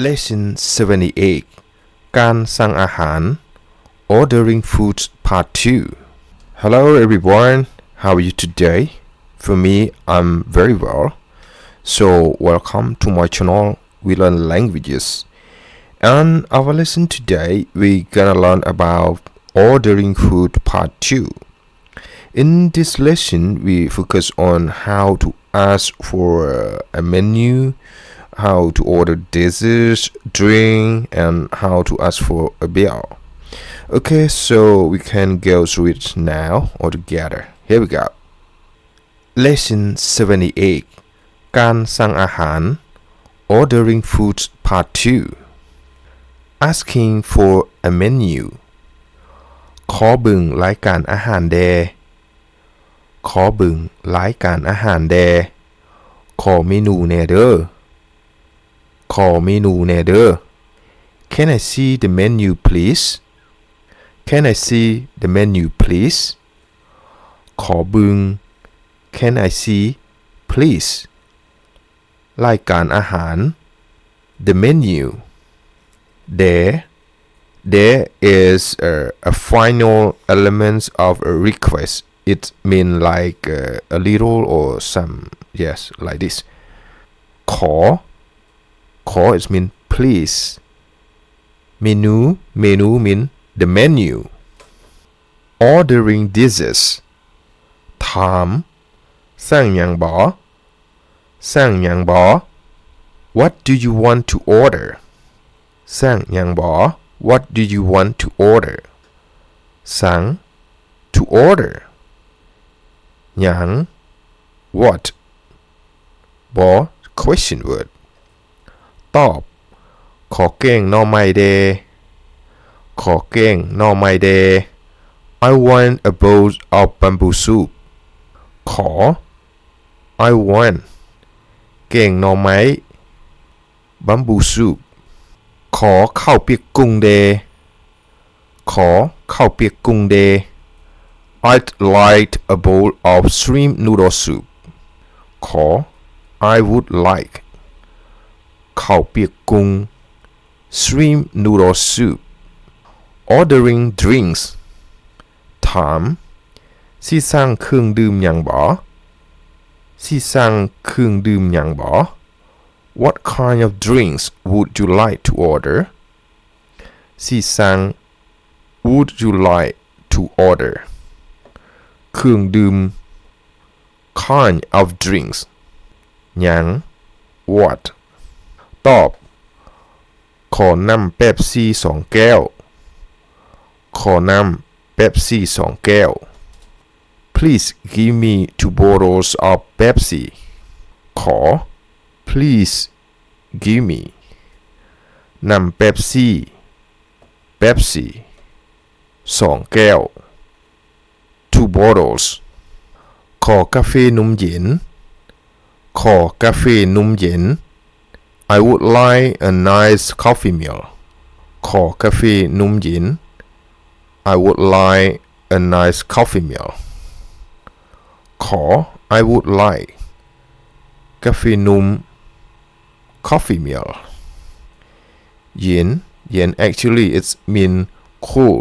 Lesson 78 การสั่งอาหาร Ordering Food Part 2 Hello everyone, how are you today? For me, I'm very well. So, welcome to my channel, Welearnlanguages. And our lesson today, we're gonna learn about Ordering Food Part 2. In this lesson, we focus on how to ask for a menu, how to order desserts, drink, and how to ask for a bill. Okay, so we can go through it now all together. Here we go. Lesson 78 การสั่งอาหาร Ordering Food Part 2 Asking for a menu ขอเบิ่งรายการอาหารแดขอเบิ่งรายการอาหารแดขอเมนูแหน่เด้อขอเมนูแหน่เด้อ Can I see the menu please? Can I see the menu please? ขอเบิ่ง Can I see please? รายการอาหาร The menu. There is a final element of a request. It means like a little or some. Yes, like this. ขอ it mean please. Menu mean the menu. Ordering dishes. ถามสั่งหยังบ่สั่งหยังบ่ What do you want to order? สั่งหยังบ่ What do you want to order? สั่ง to order. หยัง What? บ่ question word. ตอบขอแกงหน่อไม้แดขอแกงหน่อไม้แด I want a bowl of bamboo soup. ขอ I want แกงหน่อไม้ bamboo soup. ขอข้าวเปียกกุ้งแดขอข้าวเปียกกุ้งแด I'd like a bowl of shrimp noodle soup. ขอ I would like ข้าวเปียกกุ้ง shrimp noodle soup. Ordering drinks ถามสิสั่งเครื่องดื่มหยังบ่สิสั่งเครื่องดื่มหยังบ่ What kind of drinks would you like to order? สิสั่ง would you like to order เครื่องดื่ม kind of drinks หยัง what ตอบขอน้ำเป๊ปซี่2แก้วขอน้ำเป๊ปซี่2แก้ว Please give me 2 bottles of Pepsi ขอ Please give me น้ำเป๊ปซี่2แก้ว 2 bottles ขอกาแฟนมเย็นขอกาแฟนมเย็น I would like a nice coffee meal. ขอกาแฟนมเย็น I would like a nice coffee meal. ขอ I would like กาแฟนม coffee meal. เย็น actually it's mean cool,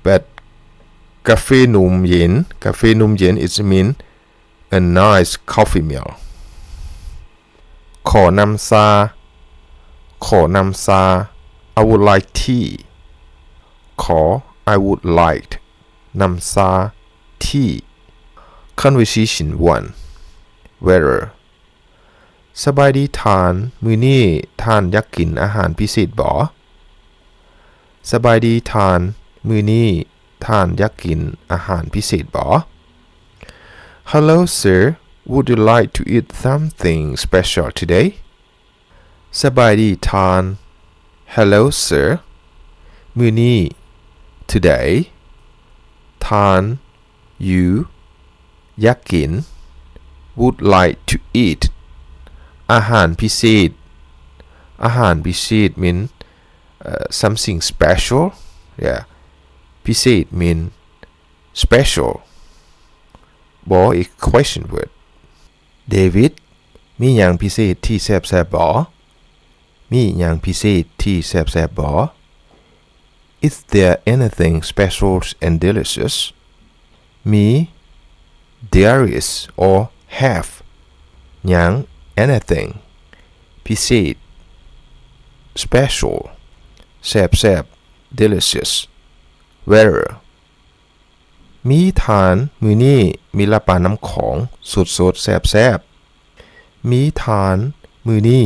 but กาแฟนมเย็น it mean a nice coffee meal. ขอน้ำชา I would like tea. ขอ I would like น้ำชา tea. Conversation 1 Weather สบายดีทานมื้อนี้ท่านอยากกินอาหารพิเศษบ่สบายดีทานมื้อนี้ท่านอยากกินอาหารพิเศษบ่ Hello sir.Would you like to eat something special today? สบายดีทาน Hello sir. มื้อนี้ today. ทาน you อยากกิน would like to eat อาหารพิเศษ mean something special. Yeah. พิเศษ mean special. บ่ a question word.เดวิดมีหยังพิเศษที่แซ่บๆบ่ มีหยังพิเศษที่แซ่บๆบ่ Is there anything special and delicious มี there is or have หยัง anything พิเศษ special แซ่บๆ delicious where มีทานมื้อนี้มีละปาน้ำของสดๆแซ่บๆมีทานมื้อนี้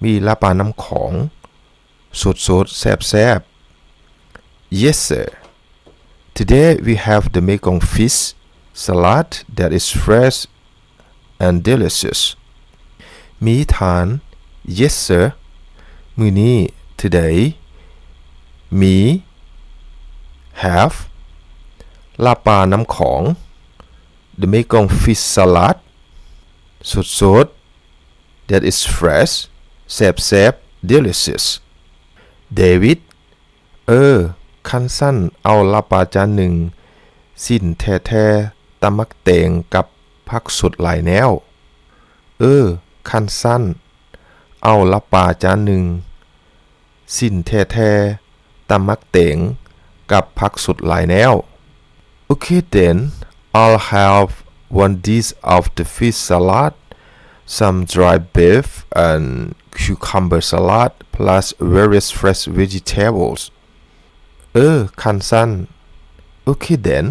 มีละปาน้ำของสดๆแซ่บๆ Yes sir Today we have the Mekong fish salad that is fresh and delicious มีทาน Yes sir มื้อนี้ today มี have ลาปาน้ำของ the Mekong fish salad สดๆ that is fresh แซ่บๆ delicious David คันสั้นเอาลาปาจานหนึ่งสิ้นแท้ๆตำมักแตงกับผักสดหลายแนวคันสั้นเอาลาปาจานหนึ่งสิ้นแท้ๆตำมักแตงกับผักสดหลายแนว Okay then I'll have one dish of the fish salad some dry beef and cucumber salad plus various fresh vegetablesคันสั้น Okay then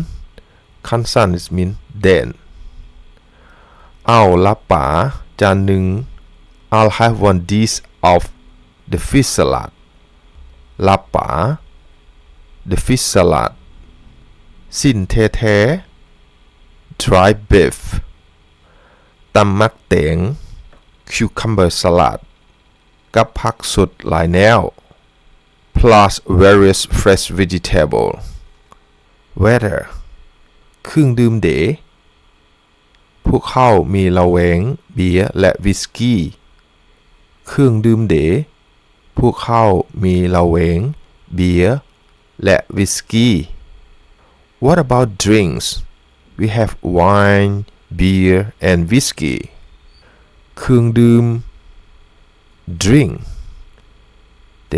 คันสั้น is mean then เอาละป๋าจานหนึ่ง I'll have one dish of the fish salad ละป๋า the fish salad สิ้นแท้ๆ dry beef ตำมักแตง cucumber salad กับผักสดหลายแนว plus various fresh vegetable weather เครื่องดื่มเดพวกเขามีเหล้าแหวงเบียร์และวิสกี้เครื่องดื่มเดพวกเขามีเหล้าแหวงเบียร์และวิสกี้ What about drinks we have wine beer and whiskey เครื่องดื่ม drink เด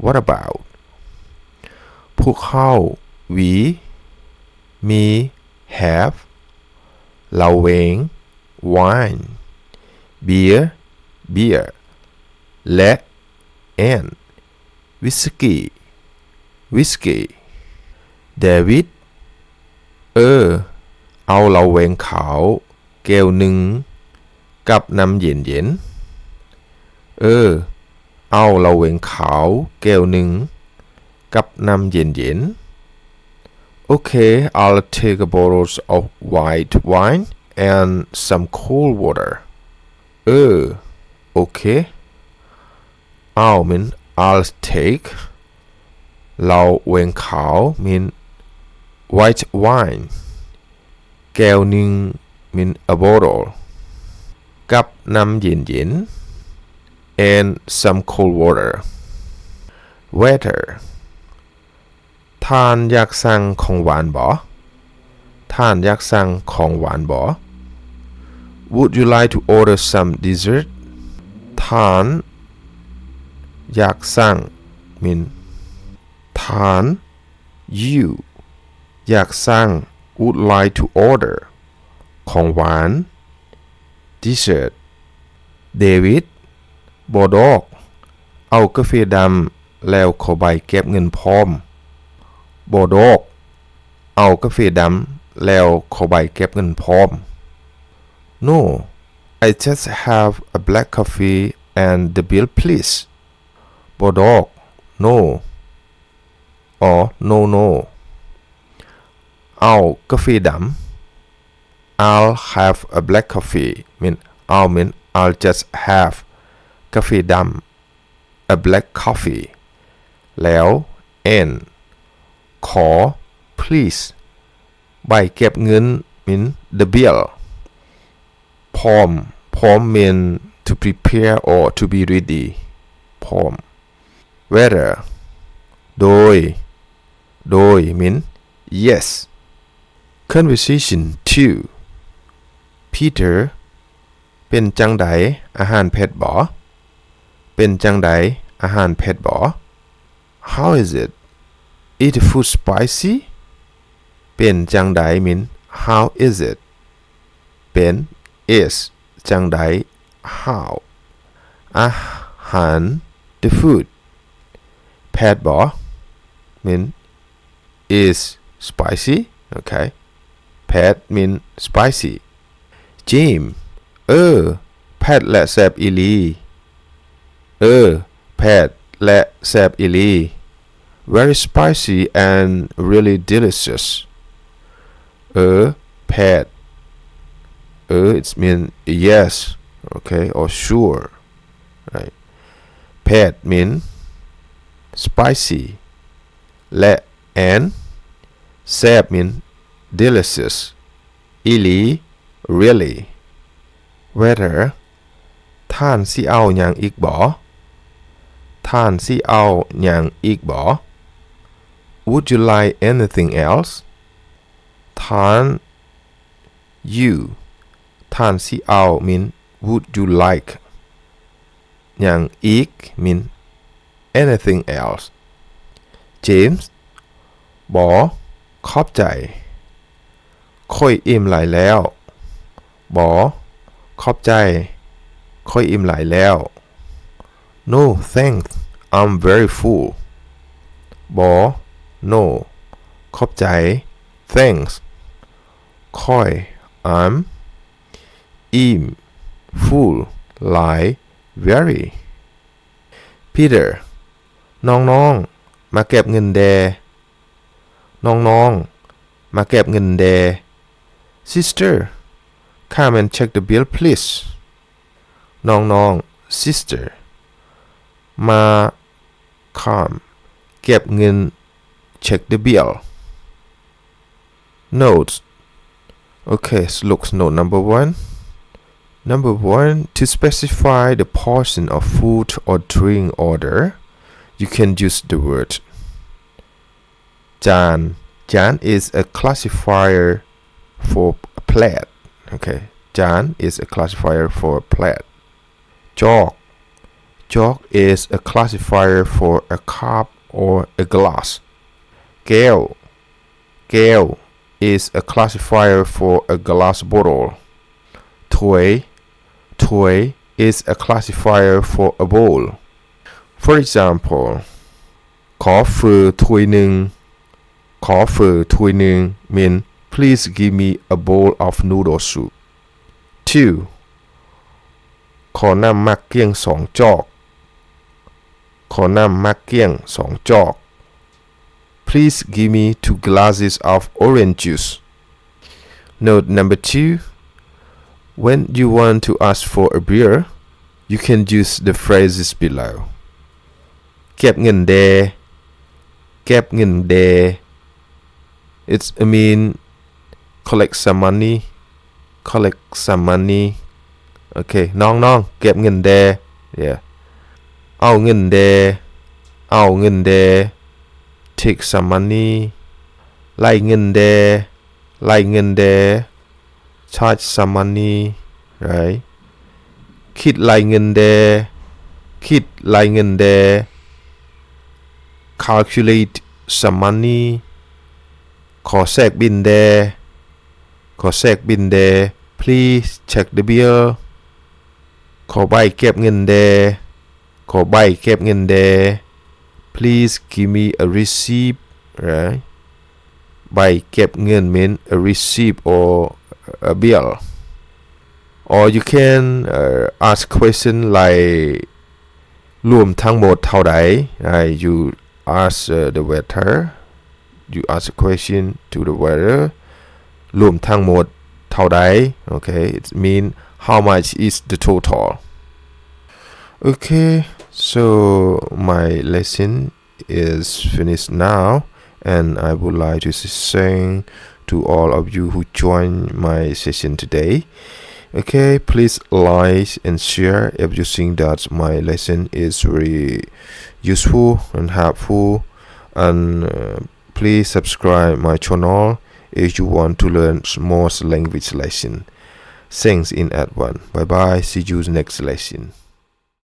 What about พวกเขา we มี have เหล้าแหวง wine beer และ and whiskey David เอาเหล้าแหวงขาวแก้วหนึ่งกับน้ำเย็นเอาเหล้าแหวงขาวแก้วหนึ่งกับน้ำเย็นOkay I'll take a bottle of white wine and some cold water Okay I'll mean I'll take เหล้าแหวงขาว mean white wine แก้วหนึ่ง mean a bottle กับน้ำเย็นand some cold water waiter ท่านอยากสั่งของหวานบ่ท่านอยากสั่งของหวานบ่ Would you like to order some dessert ท่านอยากสั่ง mean ท่าน you อยากสั่ง would like to order ของหวาน dessert David บ่ดอกเอากาแฟดำแล้วขอใบเก็บเงินพร้อมบ่ดอกเอากาแฟดำแล้วขอใบเก็บเงินพร้อม No I just have a black coffee and the bill please บ่ดอก No or no เอากาแฟดำ I'll have a black coffee mean I'll just have กาแฟดำ a black coffee แล้ว and ขอ please ใบเก็บเงิน mean the bill พร้อม mean to prepare or to be ready พร้อม whether โดย mean yes conversation 2 Peter เป็นจังใดอาหารเผ็ดบ่ เป็นจังไดอาหารเผ็ดบ่ How is it Is the food spicy เป็นจังได mean how is it เป็น is จังได how อาหาร the food เผ็ดบ่ mean is spicy okay เผ็ด mean spicy Jim เผ็ดและแซ่บอีหลีเผ็ดและแซ่บอีหลี very spicy and really delicious เผ็ดit mean yes okay or sure right เผ็ด mean spicy และ and แซ่บ mean delicious อีหลี really whether ท่านสิเอาหยังอีกบ่ท่านสิเอาหยังอีกบ่ Would you like anything else ท่าน you ท่านสิเอา mean would you like หยังอีก mean anything else James บ่ขอบใจค่อยอิ่มหลายแล้วบ่ขอบใจค่อยอิ่มหลายแล้ว No thanks I'm very full บ่ No ขอบใจ Thanks ค่อย I'm อิ่ม full หลาย very Peter น้องๆมาเก็บเงินแดน้องๆมาเก็บเงินแด Sister come and check the bill please น้องๆ sister มา come เก็บเงิน check the bill notes okay so look note number one to specify the portion of food or drink order you can use the word จาน is a classifier for a plate okay จาน is a classifier for a plate jog is a classifier for a cup or a glass แก้ว is a classifier for a glass bottle ถ้วย is a classifier for a bowl for example ขอเฟอถ้วยหนึ่ง mean please give me a bowl of noodle soup 2ขอน้ำมักเกี้ยง2 จอก please give me 2 glasses of orange juice note number 2 when you want to ask for a beer you can use the phrases below เก็บเงินแด it's mean collect some money okay น้องเก็บเงินแด yeah เอาเงินแด take some money ไล่เงินแด charge some money right คิดไล่เงินแด calculate some money ขอแทรกบินแด please check the bill ขอใบเก็บเงินแด please give me a receipt right ใบเก็บเงิน mean a receipt or a bill or you can ask question like รวมทั้งหมดเท่าใด you ask the waiter you ask a question to the waiter รวมทั้งหมดเท่าใด okay it mean how much is the total okay so my lesson is finished now and I would like to say to all of you who joined my session today okay please like and share if you think that my lesson is very useful and helpful and please subscribe my channel if you want to learn more language lesson thanks in advance bye bye see you next lesson